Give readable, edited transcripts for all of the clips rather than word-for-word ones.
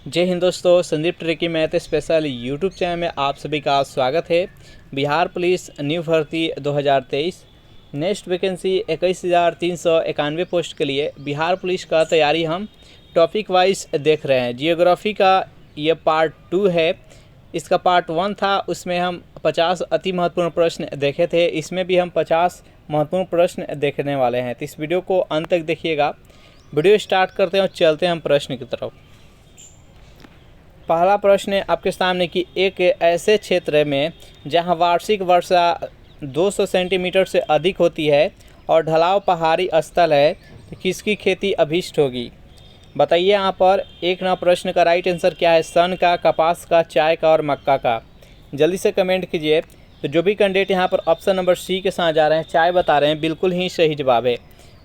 जय हिंद दोस्तों, Sandeep tricky math special YouTube channel में आप सभी का स्वागत है। बिहार पुलिस न्यू भर्ती 2023 नेक्स्ट वैकेंसी 21,391 पोस्ट के लिए बिहार पुलिस का तैयारी हम टॉपिक वाइज देख रहे हैं। जियोग्राफी का ये पार्ट 2 है। इसका पार्ट 1 था, उसमें हम 50 अति महत्वपूर्ण प्रश्न देखे थे। इसमें भी हम 50 महत्वपूर्ण प्रश्न देखने वाले हैं, तो इस वीडियो को अंत तक देखिएगा। वीडियो स्टार्ट करते हैं और चलते हैं हम प्रश्न की तरफ। पहला प्रश्न है आपके सामने कि एक ऐसे क्षेत्र में जहां वार्षिक वर्षा 200 सेंटीमीटर से अधिक होती है और ढलाव पहाड़ी स्थल है, तो किसकी खेती अभीष्ट होगी? बताइए। यहाँ पर एक नंबर प्रश्न का राइट आंसर क्या है? सन का, कपास का, चाय का और मक्का का। जल्दी से कमेंट कीजिए। तो जो भी कैंडिडेट यहाँ पर ऑप्शन नंबर सी के साथ जा रहे हैं, चाय बता रहे हैं, बिल्कुल ही सही जवाब है।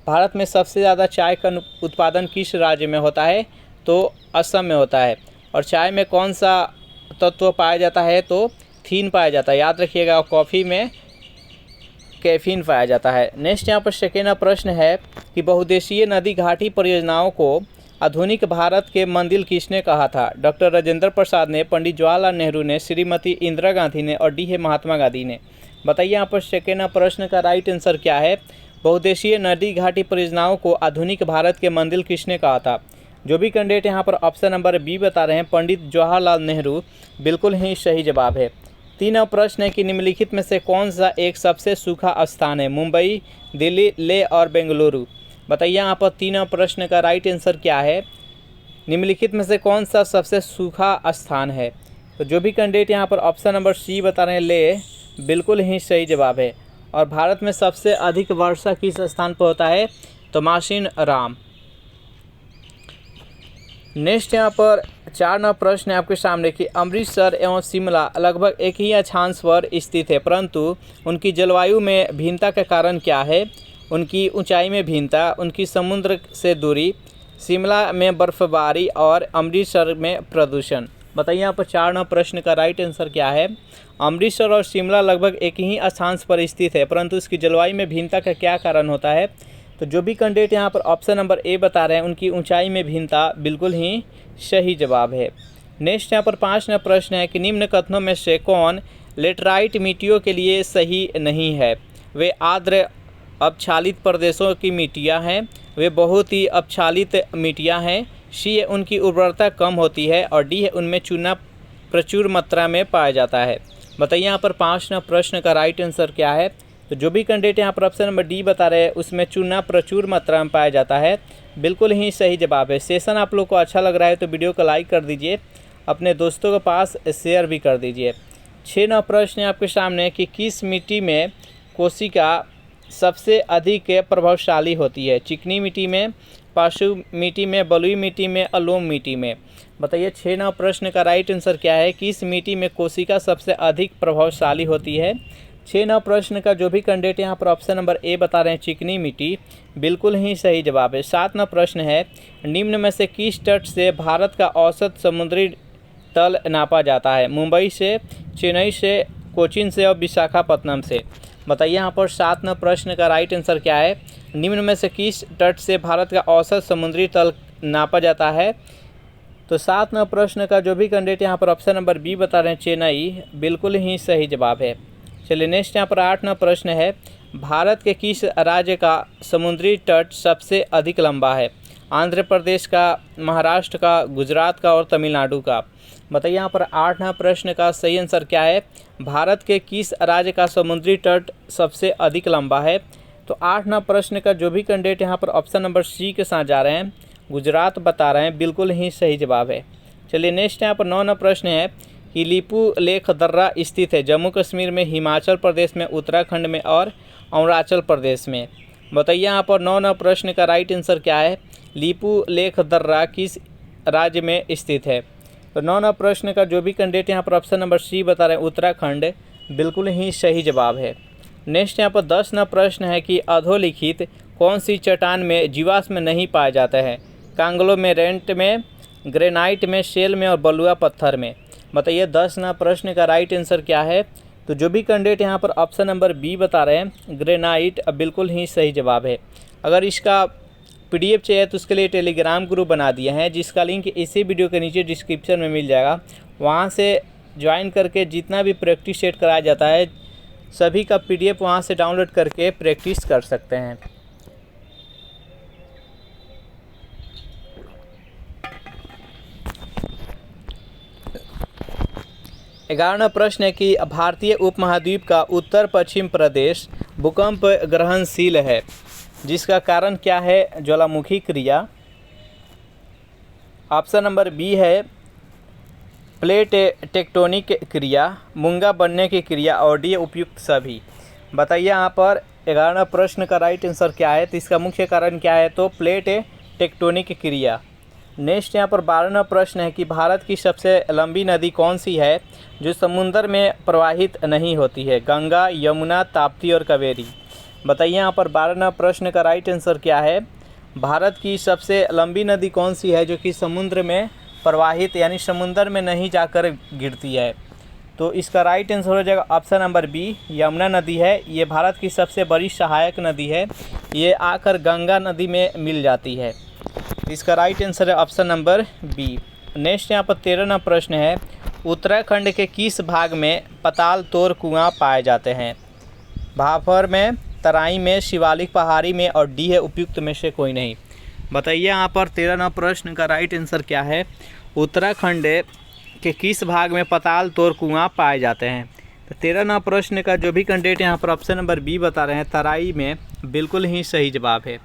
भारत में सबसे ज़्यादा चाय का उत्पादन किस राज्य में होता है? तो असम में होता है। और चाय में कौन सा तत्व पाया जाता है? तो थीन पाया जाता है, याद रखिएगा। कॉफ़ी में कैफीन पाया जाता है। नेक्स्ट यहाँ पर सेकेंड प्रश्न है कि बहुउद्देशीय नदी घाटी परियोजनाओं को आधुनिक भारत के मंदिर किसने कहा था? डॉक्टर राजेंद्र प्रसाद ने, पंडित जवाहरलाल नेहरू ने, श्रीमती इंदिरा गांधी ने और डी महात्मा गांधी ने। बताइए यहाँ पर सेकेंड प्रश्न का राइट आंसर क्या है? बहुउद्देशीय नदी घाटी परियोजनाओं को आधुनिक भारत के मंदिर किसने कहा था? जो भी कैंडिडेट यहाँ पर ऑप्शन नंबर बी बता रहे हैं, पंडित जवाहरलाल नेहरू, बिल्कुल ही सही जवाब है। तीन प्रश्न है कि निम्नलिखित में से कौन सा एक सबसे सूखा स्थान है? मुंबई, दिल्ली, लेह और बेंगलुरु। बताइए यहाँ पर तीन प्रश्न का राइट आंसर क्या है? निम्नलिखित में से कौन सा सबसे सूखा स्थान है? तो जो भी कैंडिडेट यहाँ पर ऑप्शन नंबर सी बता रहे हैं, लेह, बिल्कुल ही सही जवाब है। और भारत में सबसे अधिक वर्षा किस स्थान पर होता है? तो मासिन राम। नेक्स्ट यहाँ पर 4 नंबर प्रश्न है आपके सामने कि अमृतसर एवं शिमला लगभग एक ही अक्षांश पर स्थित है, परंतु उनकी जलवायु में भिन्नता का कारण क्या है? उनकी ऊंचाई में भिन्नता, उनकी समुद्र से दूरी, शिमला में बर्फबारी और अमृतसर में प्रदूषण। बताइए यहाँ पर 4 नंबर प्रश्न का राइट आंसर क्या है? अमृतसर और शिमला लगभग एक ही अक्षांश पर स्थित है, परंतु इसकी जलवायु में भिन्नता का क्या कारण होता है? तो जो भी कैंडिडेट यहाँ पर ऑप्शन नंबर ए बता रहे हैं, उनकी ऊंचाई में भिन्नता, बिल्कुल ही सही जवाब है। नेक्स्ट यहाँ पर 5 नंबर प्रश्न है कि निम्न कथनों में से कौन लेटराइट मिट्टियों के लिए सही नहीं है? वे आर्द्र अपक्षालित प्रदेशों की मिट्टियाँ हैं, वे बहुत ही अपक्षालित मिट्टियाँ हैं, सी है उनकी उर्वरता कम होती है और डी है उनमें चूना प्रचुर मात्रा में पाया जाता है। बताइए यहाँ पर 5 नंबर प्रश्न का राइट आंसर क्या है? तो जो भी कैंडिडेट यहाँ पर ऑप्शन नंबर डी बता रहे हैं, उसमें चूना प्रचुर मात्रा में पाया जाता है, बिल्कुल ही सही जवाब है। सेशन आप लोग को अच्छा लग रहा है तो वीडियो को लाइक कर दीजिए, अपने दोस्तों के पास शेयर भी कर दीजिए। 6 नंबर प्रश्न है आपके सामने कि किस मिट्टी में कोशिका सबसे अधिक प्रभावशाली होती है? चिकनी मिट्टी में, पाशु मिट्टी में, बलुई मिट्टी में, अलोम मिट्टी में। बताइए 6 नंबर प्रश्न का राइट आंसर क्या है? किस मिट्टी में कोशिका सबसे अधिक प्रभावशाली होती है? 6 नंबर प्रश्न का जो भी कैंडिडेट यहाँ पर ऑप्शन नंबर ए बता रहे हैं, चिकनी मिट्टी, बिल्कुल ही सही जवाब है। 7 नंबर प्रश्न है निम्न में से किस तट से भारत का औसत समुद्री तल नापा जाता है? मुंबई से, चेन्नई से, कोचीन से और विशाखापत्तनम से। बताइए यहाँ पर 7 नंबर प्रश्न का राइट आंसर क्या है? निम्न में से किस तट से भारत का औसत समुद्री तल नापा जाता है? तो 7 नंबर प्रश्न का जो भी कैंडिडेट यहाँ पर ऑप्शन नंबर बी बता रहे हैं, चेन्नई, बिल्कुल ही सही जवाब है। चलिए नेक्स्ट यहाँ पर 8 नंबर प्रश्न है भारत के किस राज्य का समुद्री तट सबसे अधिक लंबा है? आंध्र प्रदेश का, महाराष्ट्र का, गुजरात का और तमिलनाडु का। बताइए यहाँ पर 8 नंबर प्रश्न का सही आंसर क्या है? भारत के किस राज्य का समुद्री तट सबसे अधिक लंबा है? तो 8 नंबर प्रश्न का जो भी कैंडिडेट यहाँ पर ऑप्शन नंबर सी के साथ जा रहे हैं, गुजरात बता रहे हैं, बिल्कुल ही सही जवाब है। चलिए नेक्स्ट यहाँ पर 9 नंबर प्रश्न है कि लिपू लेख दर्रा स्थित है जम्मू कश्मीर में, हिमाचल प्रदेश में, उत्तराखंड में और अरुणाचल प्रदेश में। बताइए यहाँ पर 9 नंबर प्रश्न का राइट आंसर क्या है? लिपू लेख दर्रा किस राज्य में स्थित है? तो 9 नंबर प्रश्न का जो भी कैंडिडेट यहाँ पर ऑप्शन नंबर सी बता रहे हैं, उत्तराखंड, बिल्कुल ही सही जवाब है। नेक्स्ट यहाँ पर 10 नंबर प्रश्न है कि अधोलिखित कौन सी चट्टान में जीवाश्म नहीं पाया जाता है? कांग्लोमेरेट में, ग्रेनाइट में, शेल में और बलुआ पत्थर में। बताइए 10 नंबर प्रश्न का राइट आंसर क्या है? तो जो भी कैंडिडेट यहाँ पर ऑप्शन नंबर बी बता रहे हैं, ग्रेनाइट, बिल्कुल ही सही जवाब है। अगर इसका PDF चाहिए तो उसके लिए टेलीग्राम ग्रुप बना दिए हैं, जिसका लिंक इसी वीडियो के नीचे डिस्क्रिप्शन में मिल जाएगा। वहाँ से ज्वाइन करके जितना भी प्रैक्टिस सेट कराया जाता है सभी का PDF वहाँ से डाउनलोड करके प्रैक्टिस कर सकते हैं। ग्यारहवां प्रश्न है कि भारतीय उपमहाद्वीप का उत्तर पश्चिम प्रदेश भूकंप ग्रहणशील है, जिसका कारण क्या है? ज्वालामुखी क्रिया। ऑप्शन नंबर बी है प्लेट टेक्टोनिक क्रिया, मूंगा बनने की क्रिया और डी उपयुक्त सभी। बताइए यहाँ पर 11वां प्रश्न का राइट आंसर क्या है? तो इसका मुख्य कारण क्या है? तो प्लेट टेक्टोनिक क्रिया। नेक्स्ट यहाँ पर 12वां प्रश्न है कि भारत की सबसे लंबी नदी कौन सी है जो समुद्र में प्रवाहित नहीं होती है? गंगा, यमुना, ताप्ती और कावेरी। बताइए यहाँ पर 12वां प्रश्न का राइट आंसर क्या है? भारत की सबसे लंबी नदी कौन सी है जो कि समुद्र में प्रवाहित यानी समुद्र में नहीं जाकर गिरती है? तो इसका राइट आंसर हो जाएगा ऑप्शन नंबर बी, यमुना नदी है। ये भारत की सबसे बड़ी सहायक नदी है, ये आकर गंगा नदी में मिल जाती है। इसका राइट आंसर है ऑप्शन नंबर बी। नेक्स्ट यहाँ पर 13वां प्रश्न है, उत्तराखंड के किस भाग में पताल तोर कुआं पाए जाते हैं? भाफर में, तराई में, शिवालिक पहाड़ी में और डी है उपयुक्त में से कोई नहीं। बताइए यहाँ पर 13वां प्रश्न का राइट आंसर क्या है? उत्तराखंड के किस भाग में पताल तोर कुआं पाए जाते हैं? तो 13वां प्रश्न का जो भी कैंडिडेट यहाँ पर ऑप्शन नंबर बी बता रहे हैं, तराई में, बिल्कुल ही सही जवाब है।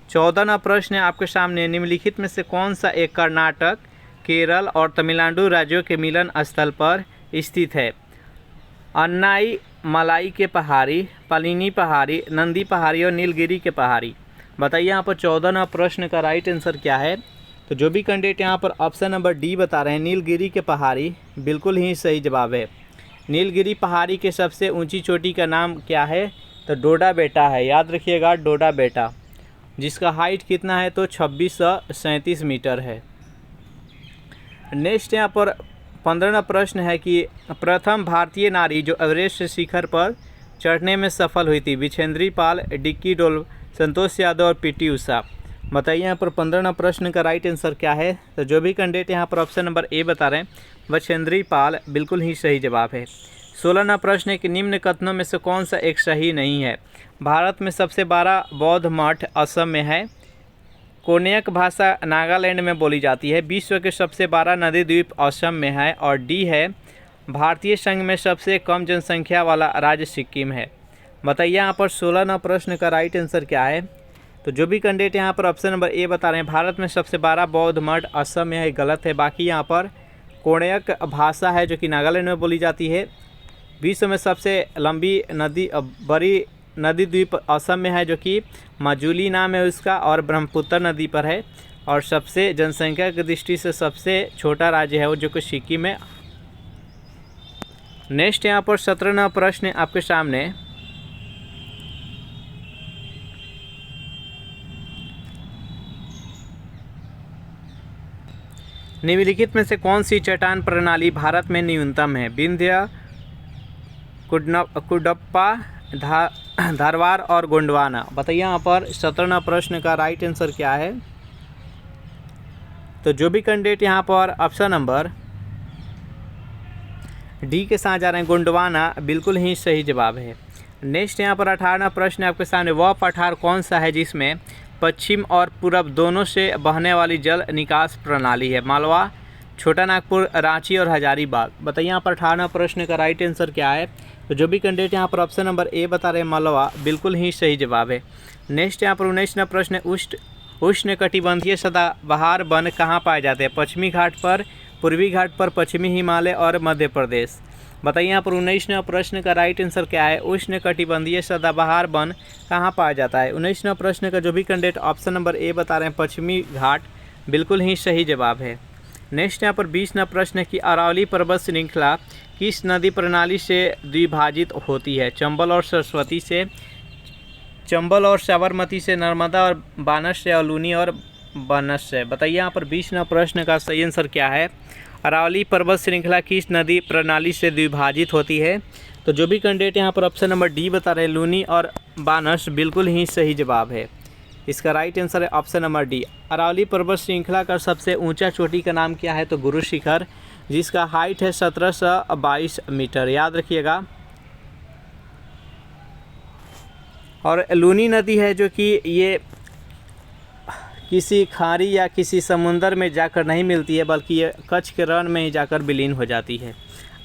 14वां प्रश्न है आपके सामने, निम्नलिखित में से कौन सा एक कर्नाटक, केरल और तमिलनाडु राज्यों के मिलन स्थल पर स्थित है? अन्नाई मलाई के पहाड़ी, पलानी पहाड़ी, नंदी पहाड़ी और नीलगिरी के पहाड़ी। बताइए यहाँ पर 14वां प्रश्न का राइट आंसर क्या है? तो जो भी कैंडिडेट यहाँ पर ऑप्शन नंबर डी बता रहे हैं, नीलगिरी के पहाड़ी, बिल्कुल ही सही जवाब है। नीलगिरी पहाड़ी के सबसे ऊंची चोटी का नाम क्या है? तो डोडा बेटा है, याद रखिएगा, डोडा बेटा, जिसका हाइट कितना है? तो 2637 मीटर है। नेक्स्ट यहाँ पर 15वां प्रश्न है कि प्रथम भारतीय नारी जो एवरेस्ट शिखर पर चढ़ने में सफल हुई थी? विछेंद्री पाल, डिक्की डोल, संतोष यादव और पीटी उषा। बताइए यहाँ पर 15वां प्रश्न का राइट आंसर क्या है? तो जो भी कैंडिडेट यहाँ पर ऑप्शन नंबर ए बता रहे हैं, विछेंद्री पाल, बिल्कुल ही सही जवाब है। 16वां प्रश्न है कि निम्न कथनों में से कौन सा एक सही नहीं है? भारत में सबसे बड़ा बौद्ध मठ असम में है। कोन्याक भाषा नागालैंड में बोली जाती है। विश्व के सबसे बड़ा नदी द्वीप असम में है। और डी है भारतीय संघ में सबसे कम जनसंख्या वाला राज्य सिक्किम है। बताइए यहाँ पर 16वां प्रश्न का राइट आंसर क्या है? तो जो भी कैंडिडेट यहाँ पर ऑप्शन नंबर ए बता रहे हैं, भारत में सबसे बड़ा बौद्ध मठ असम में है, गलत है। बाकी यहाँ पर कोन्याक भाषा है जो कि नागालैंड में बोली जाती है। विश्व में सबसे लंबी बड़ी नदी द्वीप असम में है जो कि माजुली नाम है उसका, और ब्रह्मपुत्र नदी पर है। और सबसे जनसंख्या की दृष्टि से सबसे छोटा राज्य है वो जो कि सिक्किम है। नेक्स्ट यहाँ पर 17वां प्रश्न आपके सामने, निम्नलिखित में से कौन सी चट्टान प्रणाली भारत में न्यूनतम है? विंध्य, कुडप्पा, धारवाड़ और गोंडवाना। बताइए यहाँ पर 17वां प्रश्न का राइट आंसर क्या है? तो जो भी कैंडिडेट यहाँ पर ऑप्शन नंबर डी के साथ जा रहे हैं, गोंडवाना, बिल्कुल ही सही जवाब है। नेक्स्ट यहाँ पर 18वां प्रश्न आपके सामने, वह पठार कौन सा है जिसमें पश्चिम और पूर्व दोनों से बहने वाली जल निकास प्रणाली है? मालवा, छोटा नागपुर, रांची और हजारीबाग। बताइए यहाँ पर 18वां प्रश्न का राइट आंसर क्या है? तो जो भी कैंडिडेट यहाँ पर ऑप्शन नंबर ए बता रहे हैं, मालवा, बिल्कुल ही सही जवाब है। नेक्स्ट यहाँ पर 19वां प्रश्न, उष्णकटिबंधीय सदाबहार वन कहाँ पाए जाते हैं? पश्चिमी घाट पर, पूर्वी घाट पर, पश्चिमी हिमालय और मध्य प्रदेश। बताइए यहाँ पर 19वां प्रश्न का राइट आंसर क्या है? उष्णकटिबंधीय सदाबहार वन कहाँ पाया जाता है? 19वां प्रश्न का जो भी कैंडिडेट ऑप्शन नंबर ए बता रहे हैं, पश्चिमी घाट, बिल्कुल ही सही जवाब है। नेक्स्ट यहाँ पर 20वां प्रश्न है कि अरावली पर्वत श्रृंखला किस नदी प्रणाली से द्विभाजित होती है? चंबल और सरस्वती से, चंबल और साबरमती से, नर्मदा और बानस से, और लूनी और बनस से। बताइए यहाँ पर 20वां प्रश्न का सही आंसर क्या है? अरावली पर्वत श्रृंखला किस नदी प्रणाली से द्विभाजित होती है? तो जो भी कैंडिडेट यहाँ पर ऑप्शन नंबर डी बता रहे हैं, लूनी और बानस, बिल्कुल ही सही जवाब है। इसका राइट आंसर है ऑप्शन नंबर डी। अरावली पर्वत श्रृंखला का सबसे ऊंचा चोटी का नाम क्या है? तो गुरु शिखर, जिसका हाइट है 1722 मीटर, याद रखिएगा। और लूनी नदी है जो कि ये किसी खाड़ी या किसी समुंदर में जाकर नहीं मिलती है, बल्कि ये कच्छ के रण में ही जाकर विलीन हो जाती है।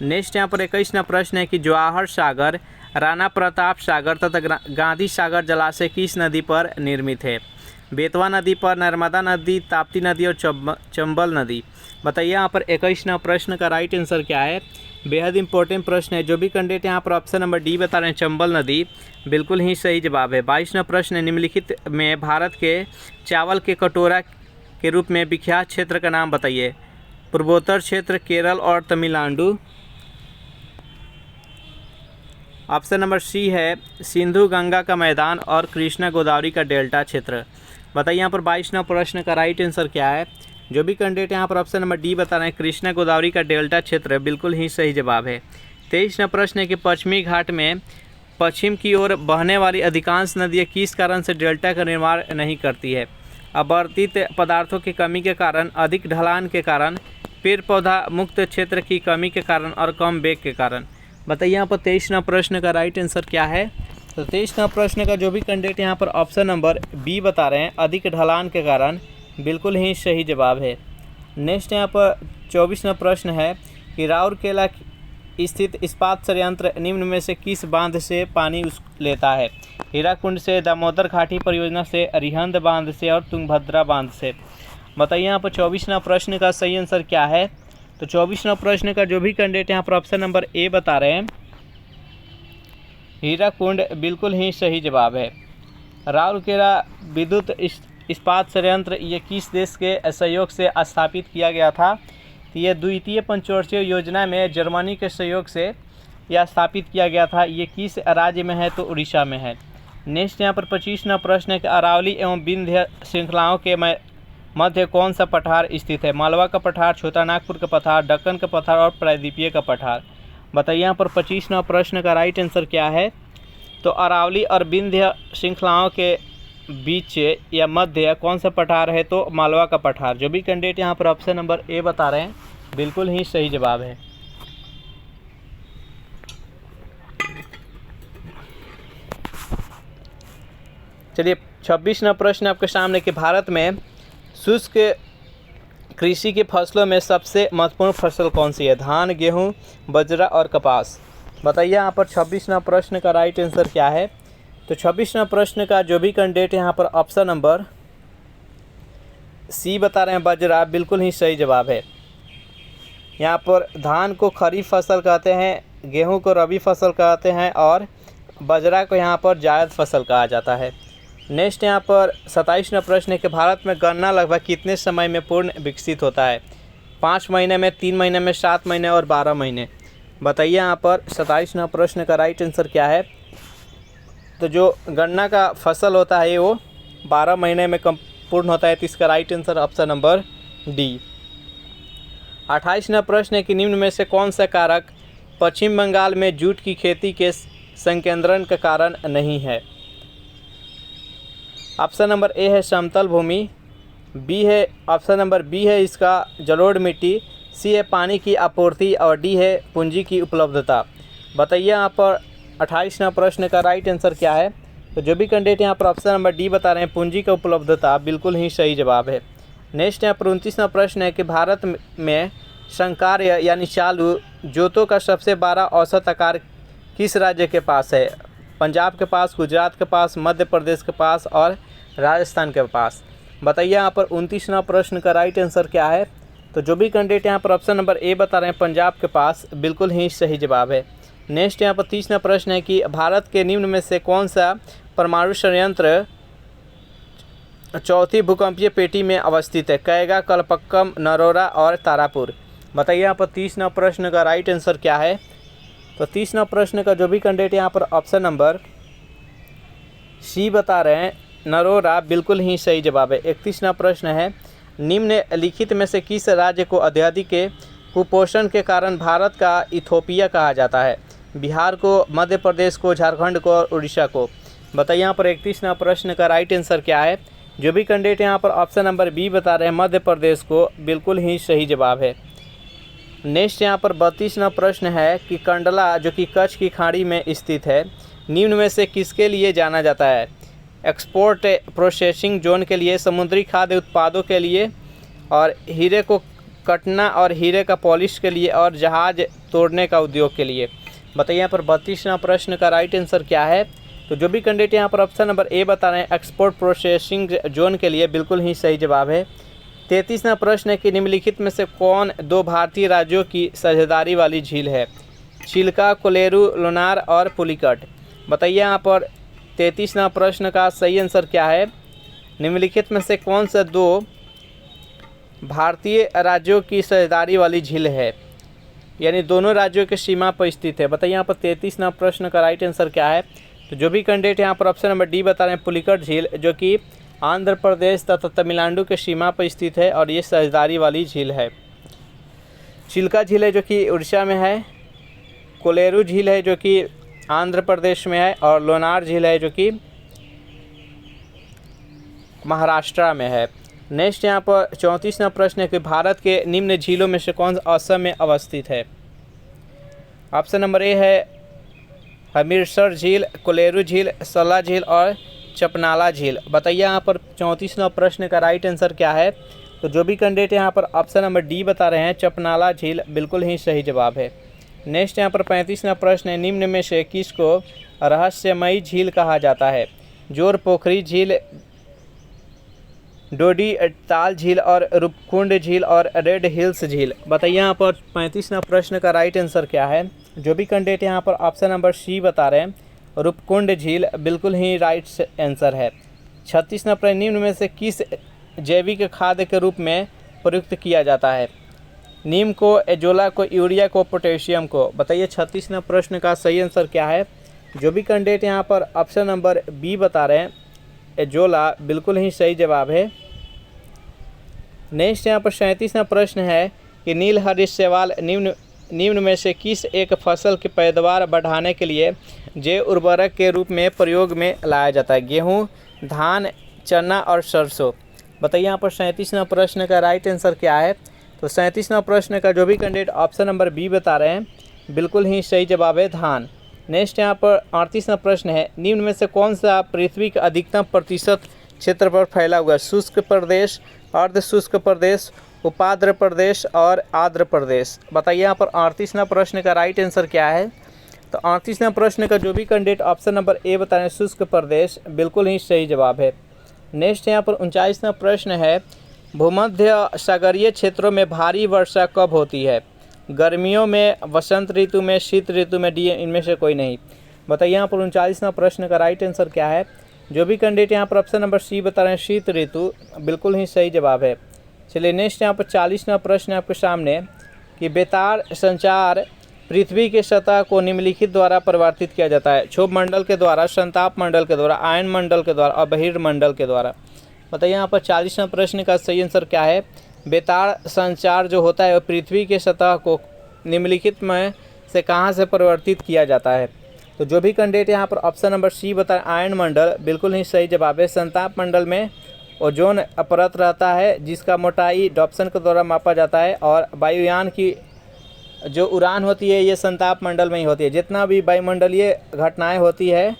नेक्स्ट यहाँ पर 21वां प्रश्न है कि जवाहर सागर, राणा प्रताप सागर तथा गांधी सागर जलाशय किस नदी पर निर्मित है? बेतवा नदी पर, नर्मदा नदी, ताप्ती नदी और चंबल नदी। बताइए यहाँ पर 21वां प्रश्न का राइट आंसर क्या है? बेहद इंपॉर्टेंट प्रश्न है। जो भी कैंडिडेट यहाँ पर ऑप्शन नंबर डी बता रहे हैं चंबल नदी, बिल्कुल ही सही जवाब है। 22वां प्रश्न है, निम्नलिखित में भारत के चावल के कटोरा के रूप में विख्यात क्षेत्र का नाम बताइए। पूर्वोत्तर क्षेत्र, केरल और तमिलनाडु। ऑप्शन नंबर सी है सिंधु गंगा का मैदान और कृष्णा गोदावरी का डेल्टा क्षेत्र। बताइए यहाँ पर 22वां प्रश्न का राइट आंसर क्या है? जो भी कैंडिडेट यहाँ पर ऑप्शन नंबर डी बता रहे हैं कृष्णा गोदावरी का डेल्टा क्षेत्र, बिल्कुल ही सही जवाब है। 23वां प्रश्न है कि पश्चिमी घाट में पश्चिम की ओर बहने वाली अधिकांश नदियाँ किस कारण से डेल्टा का निर्माण नहीं करती है? अपवर्तित पदार्थों की कमी के कारण, अधिक ढलान के कारण, पेड़ पौधा मुक्त क्षेत्र की कमी के कारण और कम वेग के कारण। बताइए यहाँ पर 23वां प्रश्न का राइट आंसर क्या है? तो 23वां प्रश्न का जो भी कैंडिडेट यहाँ पर ऑप्शन नंबर बी बता रहे हैं अधिक ढलान के कारण, बिल्कुल ही सही जवाब है। नेक्स्ट यहाँ पर 24वां प्रश्न है कि राउरकेला स्थित इस्पात संयंत्र निम्न में से किस बांध से पानी लेता है? हीराकुंड से, दामोदर घाटी परियोजना से, अरिहंत बांध से और तुंगभद्रा बांध से। बताइए यहाँ पर 24वां प्रश्न का सही आंसर क्या है? तो 24वां प्रश्न का जो भी कैंडिडेट यहाँ पर ऑप्शन नंबर ए बता रहे हैं हीराकुंड, बिल्कुल ही सही जवाब है। राउरकेला विद्युत इस्पात संयंत्र ये किस देश के सहयोग से स्थापित किया गया था? तो ये द्वितीय पंचवर्षीय योजना में जर्मनी के सहयोग से यह स्थापित किया गया था। ये किस राज्य में है? तो उड़ीसा में है। नेक्स्ट यहाँ पर 25वां प्रश्न है कि अरावली एवं विंध्य श्रृंखलाओं के मध्य कौन सा पठार स्थित है? मालवा का पठार, छोटानागपुर का पठार, दक्कन का पठार और प्रायद्वीपीय का पठार। बताइए यहाँ पर 25वां प्रश्न का राइट आंसर क्या है? तो अरावली और विंध्य श्रृंखलाओं के बीच या मध्य कौन सा पठार है? तो मालवा का पठार। जो भी कैंडिडेट यहाँ पर ऑप्शन नंबर ए बता रहे हैं, बिल्कुल ही सही जवाब है। चलिए 26वां प्रश्न आपके सामने कि भारत में शुष्क कृषि की फसलों में सबसे महत्वपूर्ण फसल कौन सी है? धान, गेहूं, बाजरा और कपास। बताइए यहाँ पर 26वां प्रश्न का राइट आंसर क्या है? तो 26वां प्रश्न का जो भी कैंडिडेट यहाँ पर ऑप्शन नंबर सी बता रहे हैं बाजरा, बिल्कुल ही सही जवाब है। यहाँ पर धान को खरीफ फसल कहते हैं, गेहूं को रबी फसल कहते हैं और बाजरा को यहाँ पर जायद फसल कहा जाता है। नेक्स्ट यहाँ पर 27वां प्रश्न है कि भारत में गन्ना लगभग कितने समय में पूर्ण विकसित होता है? 5 महीने में, 3 महीने में, 7 महीने और 12 महीने। बताइए यहाँ पर 27वां प्रश्न का राइट आंसर क्या है? तो जो गन्ना का फसल होता है वो 12 महीने में पूर्ण होता है, तो इसका right answer option number D. 28वां प्रश्न है कि निम्न में से कौन सा कारक पश्चिम बंगाल में जूट की खेती के संकेंद्रण का कारण नहीं है? ऑप्शन नंबर ए है समतल भूमि, बी है ऑप्शन नंबर बी है इसका जलोढ़ मिट्टी, सी है पानी की आपूर्ति और डी है पूंजी की उपलब्धता। बताइए यहाँ पर 28वां प्रश्न का राइट आंसर क्या है? तो जो भी कैंडिडेट यहाँ पर ऑप्शन नंबर डी बता रहे हैं पूंजी की उपलब्धता, बिल्कुल ही सही जवाब है। नेक्स्ट यहाँ पर 29वां प्रश्न है कि भारत में संकार्य यानी चालू जोतों का सबसे बड़ा औसत आकार किस राज्य के पास है? पंजाब के पास, गुजरात के पास, मध्य प्रदेश के पास और राजस्थान के पास। बताइए यहाँ पर 29वां प्रश्न का राइट आंसर क्या है? तो जो भी कैंडिडेट यहाँ पर ऑप्शन नंबर ए बता रहे हैं पंजाब के पास, बिल्कुल ही सही जवाब है। नेक्स्ट यहाँ पर 30वां प्रश्न है कि भारत के निम्न में से कौन सा परमाणु संयंत्र चौथी भूकंपीय पेटी में अवस्थित है? कैगा, कलपक्कम, नरोरा और तारापुर। बताइए यहाँ पर 30वां प्रश्न का राइट आंसर क्या है? तो 30वां प्रश्न का जो भी कैंडिडेट यहाँ पर ऑप्शन नंबर सी बता रहे हैं नरोरा, बिल्कुल ही सही जवाब है। 31वां प्रश्न है निम्नलिखित में से किस राज्य को अत्यधिक कुपोषण के कारण भारत का इथोपिया कहा जाता है? बिहार को, मध्य प्रदेश को, झारखंड को और उड़ीसा को। बताइए यहाँ पर 31वां प्रश्न का राइट आंसर क्या है? जो भी कैंडिडेट यहाँ पर ऑप्शन नंबर बी बता रहे हैं मध्य प्रदेश को, बिल्कुल ही सही जवाब है। नेक्स्ट यहाँ पर 32वां प्रश्न है कि कंडला जो कि कच्छ की खाड़ी में स्थित है, निम्न में से किसके लिए जाना जाता है? एक्सपोर्ट प्रोसेसिंग जोन के लिए, समुद्री खाद्य उत्पादों के लिए, और हीरे को कटना और हीरे का पॉलिश के लिए, और जहाज तोड़ने का उद्योग के लिए। बताइए यहाँ पर 32वां प्रश्न का राइट आंसर क्या है? तो जो भी कैंडिडेट यहाँ पर ऑप्शन नंबर ए बता रहे हैं एक्सपोर्ट प्रोसेसिंग जोन के लिए, बिल्कुल ही सही जवाब है। 33वां प्रश्न है कि निम्नलिखित में से कौन दो भारतीय राज्यों की साझेदारी वाली झील है? चिल्का, कोलेरू, लोनार और पुलिकट। बताइए यहाँ पर 33वां प्रश्न का सही आंसर क्या है? निम्नलिखित में से कौन सा दो भारतीय राज्यों की साझेदारी वाली झील है, यानी दोनों राज्यों के सीमा पर स्थित है? बताइए यहाँ पर 33वां प्रश्न का राइट आंसर क्या है? तो जो भी कैंडिडेट यहाँ पर ऑप्शन नंबर डी बता रहे हैं पुलिकट झील, जो कि आंध्र प्रदेश तथा तमिलनाडु के सीमा पर स्थित है और ये साझेदारी वाली झील है। चिल्का झील है जो कि उड़ीसा में है, कोलेरू झील है जो कि आंध्र प्रदेश में है, और लोनार झील है जो कि महाराष्ट्र में है। नेक्स्ट यहाँ पर 34वां प्रश्न है कि भारत के निम्न झीलों में से कौन असम में अवस्थित है? ऑप्शन नंबर ए है हमीरसर झील, कोलेरू झील, सला झील और चपनाला झील। बताइए यहाँ पर 34वां प्रश्न का राइट आंसर क्या है? तो जो भी कैंडिडेट यहाँ पर ऑप्शन नंबर डी बता रहे हैं चपनाला झील, बिल्कुल ही सही जवाब है। नेक्स्ट यहाँ पर 35वां प्रश्न है निम्न में से किसको रहस्यमयी झील कहा जाता है? जोर पोखरी झील, डोडी ताल झील और रूपकुंड झील और रेड हिल्स झील। बताइए यहाँ पर 35वां प्रश्न का राइट आंसर क्या है? जो भी कैंडिडेट यहाँ पर ऑप्शन नंबर सी बता रहे हैं रूपकुंड झील, बिल्कुल ही राइट आंसर है। 36वां प्रश्न निम्न में से किस जैविक खाद्य के रूप में प्रयुक्त किया जाता है? नीम को, एजोला को, यूरिया को, पोटेशियम को। बताइए 36वां प्रश्न का सही आंसर क्या है? जो भी कैंडिडेट यहाँ पर ऑप्शन नंबर बी बता रहे हैं एजोला, बिल्कुल ही सही जवाब है। नेक्स्ट यहाँ पर 37वां प्रश्न है कि नीलहरित शैवाल निम्न में से किस एक फसल की पैदावार बढ़ाने के लिए जैव उर्वरक के रूप में प्रयोग में लाया जाता है? गेहूँ, धान, चना और सरसों। बताइए यहाँ पर 37वां प्रश्न का राइट आंसर क्या है? तो 37वां प्रश्न का जो भी कैंडिडेट ऑप्शन नंबर बी बता रहे हैं, बिल्कुल ही सही जवाब है धान। नेक्स्ट यहाँ पर 38वां प्रश्न है निम्न में से कौन सा पृथ्वी का अधिकतम प्रतिशत क्षेत्र पर फैला हुआ है? शुष्क प्रदेश, अर्ध शुष्क प्रदेश, उपाद्र प्रदेश और आर्द्र प्रदेश। बताइए यहाँ पर 38वां प्रश्न का राइट आंसर क्या है? तो 38वां प्रश्न का जो भी कैंडिडेट ऑप्शन नंबर ए बता रहे हैं शुष्क प्रदेश, बिल्कुल ही सही जवाब है। नेक्स्ट यहाँ पर 39वां प्रश्न है भूमध्य सागरीय क्षेत्रों में भारी वर्षा कब होती है? गर्मियों में, वसंत ऋतु में, शीत ऋतु में, डी इनमें से कोई नहीं। बताइए यहाँ पर 39वां प्रश्न का राइट आंसर क्या है? जो भी कैंडिडेट यहाँ पर ऑप्शन नंबर सी बता रहे हैं शीत ऋतु, बिल्कुल ही सही जवाब है। चलिए नेक्स्ट यहाँ पर 40वां प्रश्न है आपके सामने कि बेतार संचार पृथ्वी के सतह को निम्नलिखित द्वारा परिवर्तित किया जाता है? क्षोभ मंडल के द्वारा, संताप मंडल के द्वारा, आयन मंडल के द्वारा और बहिर्मंडल के द्वारा। बताइए यहाँ पर 40वां प्रश्न का सही आंसर क्या है? बेतार संचार जो होता है वो पृथ्वी के सतह को निम्नलिखित में से कहाँ से परिवर्तित किया जाता है? तो जो भी कैंडिडेट यहाँ पर ऑप्शन नंबर सी बता आयन मंडल, बिल्कुल ही सही जवाब है। संताप मंडल में ओजोन परत रहता है जिसका मोटाई डॉप्सन के द्वारा मापा जाता है, और वायुयान की जो उड़ान होती है ये संताप मंडल में ही होती है। जितना भी वायुमंडलीय घटनाएं होती है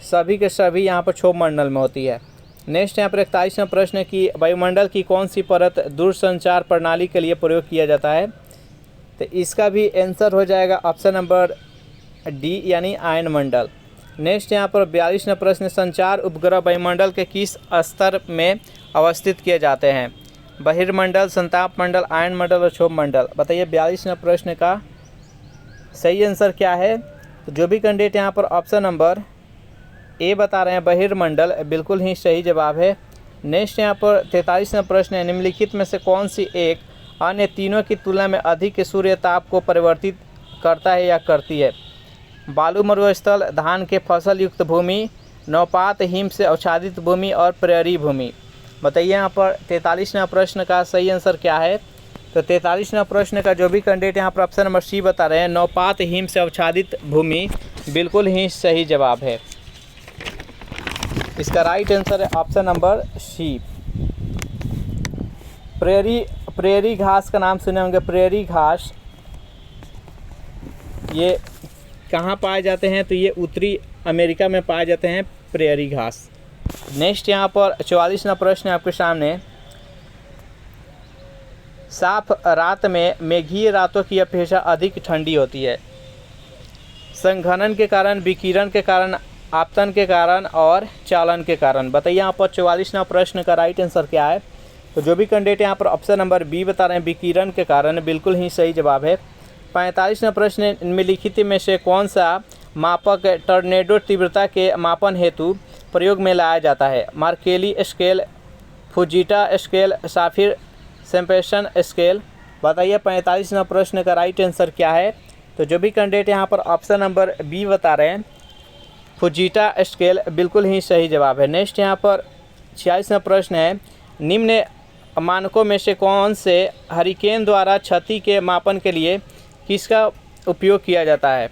सभी के सभी यहाँ पर क्षोभ मंडल में होती है। नेक्स्ट यहाँ पर 41वां प्रश्न है कि वायुमंडल की कौन सी परत दूरसंचार प्रणाली के लिए प्रयोग किया जाता है? तो इसका भी आंसर हो जाएगा ऑप्शन नंबर डी यानी आयन मंडल। नेक्स्ट यहाँ पर 42वां प्रश्न संचार उपग्रह वायुमंडल के किस स्तर में अवस्थित किए जाते हैं? बहिर्मंडल, संताप मंडल, आयन मंडल और क्षोभ मंडल। बताइए 42वां प्रश्न का सही आंसर क्या है? तो जो भी कैंडिडेट यहाँ पर ऑप्शन नंबर ए बता रहे हैं बहिर्मंडल, बिल्कुल ही सही जवाब है। नेक्स्ट यहाँ पर 43वां प्रश्न है निम्नलिखित में से कौन सी एक अन्य तीनों की तुलना में अधिक सूर्य ताप को परिवर्तित करता है या करती है? बालू मरुस्थल, धान के फसल युक्त भूमि, नवपात हिम से आच्छादित भूमि और प्रेरी भूमि। बताइए यहाँ पर 43वां प्रश्न का सही आंसर क्या है? तो 43वां प्रश्न का जो भी कैंडिडेट यहाँ पर ऑप्शन नंबर सी बता रहे हैं नवपात हिम से आच्छादित भूमि, बिल्कुल ही सही जवाब है। इसका राइट आंसर है ऑप्शन नंबर सी। प्रेरी घास का नाम सुने होंगे, प्रेरी घास ये कहाँ पाए जाते हैं? तो ये उत्तरी अमेरिका में पाए जाते हैं प्रेरी घास। नेक्स्ट यहाँ पर 44वां प्रश्न है आपके सामने। साफ रात में मेघीय रातों की अपेक्षा अधिक ठंडी होती है। संघनन के कारण, विकिरण के कारण, आपतन के कारण और चालन के कारण। बताइए यहाँ पर 44वां प्रश्न का राइट आंसर क्या है? तो जो भी कैंडिडेट यहाँ पर ऑप्शन नंबर बी बता रहे हैं, विकिरण के कारण, बिल्कुल ही सही जवाब है। 45वां प्रश्न, निम्नलिखित में से कौन सा मापक टॉर्नेडो तीव्रता के मापन हेतु प्रयोग में लाया जाता है? मार्केली स्केल, फुजीटा स्केल, साफिर सैम्पसन स्केल। बताइए 45वां प्रश्न का राइट आंसर क्या है? तो जो भी कैंडिडेट यहाँ पर ऑप्शन नंबर बी बता रहे हैं, फुजीटा स्केल, बिल्कुल ही सही जवाब है। नेक्स्ट यहाँ पर 46वां प्रश्न है। निम्न मानकों में से कौन से हरिकेन द्वारा क्षति के मापन के लिए किसका उपयोग किया जाता है?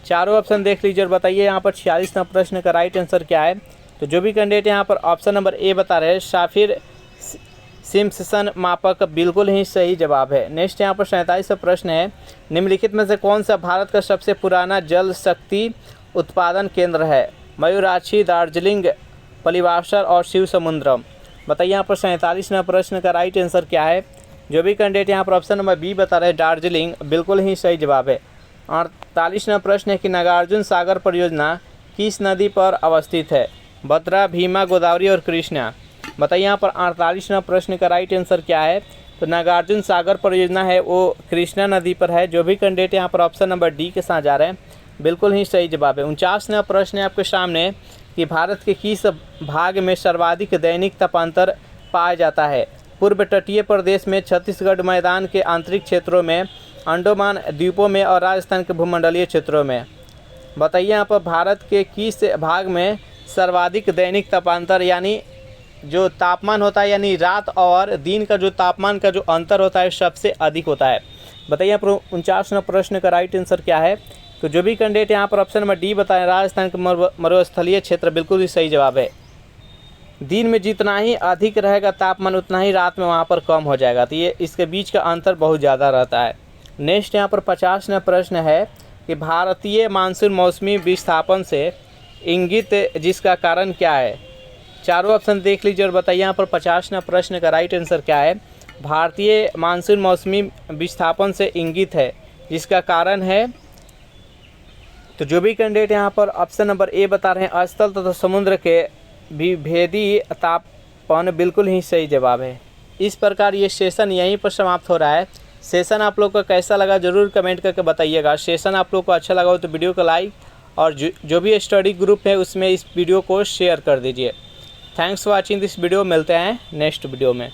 चारों ऑप्शन देख लीजिए और बताइए यहाँ पर 46वां प्रश्न का राइट आंसर क्या है? तो जो भी कैंडिडेट यहाँ पर ऑप्शन नंबर ए बता रहे हैं, साफिर सिम्पसन मापक, बिल्कुल ही सही जवाब है। नेक्स्ट यहाँ पर 47वां प्रश्न है। निम्नलिखित में से कौन सा भारत का सबसे पुराना जल शक्ति उत्पादन केंद्र है? मयूराक्षी, दार्जिलिंग, पलिवासर और शिव समुद्रम। बताइए यहाँ पर 47वां प्रश्न का राइट आंसर क्या है? जो भी कैंडिडेट यहाँ पर ऑप्शन नंबर बी बता रहे हैं, दार्जिलिंग, बिल्कुल ही सही जवाब है। 48वां प्रश्न है कि नागार्जुन सागर परियोजना किस नदी पर अवस्थित है? भद्रा, भीमा, गोदावरी और कृष्णा। बताइए यहाँ पर 48वां प्रश्न का राइट आंसर क्या है? तो नागार्जुन सागर परियोजना है वो कृष्णा नदी पर है। जो भी कैंडिडेट यहाँ पर ऑप्शन नंबर डी के साथ जा रहे हैं, बिल्कुल ही सही जवाब है। 49वां प्रश्न है आपके सामने कि भारत के किस भाग में सर्वाधिक दैनिक तापांतर पाया जाता है? पूर्व तटीय प्रदेश में, छत्तीसगढ़ मैदान के आंतरिक क्षेत्रों में, अंडमान द्वीपों में और राजस्थान के भूमंडलीय क्षेत्रों में। बताइए यहाँ पर भारत के किस भाग में सर्वाधिक दैनिक तापांतर, यानी जो तापमान होता है, यानी रात और दिन का जो तापमान का जो अंतर होता है सबसे अधिक होता है? बताइए यहाँ पर 49वां प्रश्न का राइट आंसर क्या है? तो जो भी कैंडिडेट यहाँ पर ऑप्शन नंबर डी बताएं, राजस्थान के मरुस्थलीय क्षेत्र, बिल्कुल ही सही जवाब है। दिन में जितना ही अधिक रहेगा तापमान, उतना ही रात में वहाँ पर कम हो जाएगा। तो ये इसके बीच का अंतर बहुत ज़्यादा रहता है। नेक्स्ट यहाँ पर 50वां प्रश्न है कि भारतीय मानसून मौसमी विस्थापन से इंगित जिसका कारण क्या है? चारों ऑप्शन देख लीजिए और बताइए यहाँ पर 50वां प्रश्न का राइट आंसर क्या है? भारतीय मानसून मौसमी विस्थापन से इंगित है जिसका कारण है। तो जो भी कैंडिडेट यहाँ पर ऑप्शन नंबर ए बता रहे हैं, स्थल तथा समुद्र के विभेदी तापमान, बिल्कुल ही सही जवाब है। इस प्रकार ये सेशन यहीं पर समाप्त हो रहा है। सेशन आप लोग को कैसा लगा जरूर कमेंट करके बताइएगा। सेशन आप लोग को अच्छा लगा हो तो वीडियो को लाइक और जो भी स्टडी ग्रुप है उसमें इस वीडियो को शेयर कर दीजिए। Thanks for watching this video. मिलते हैं नेक्स्ट वीडियो में।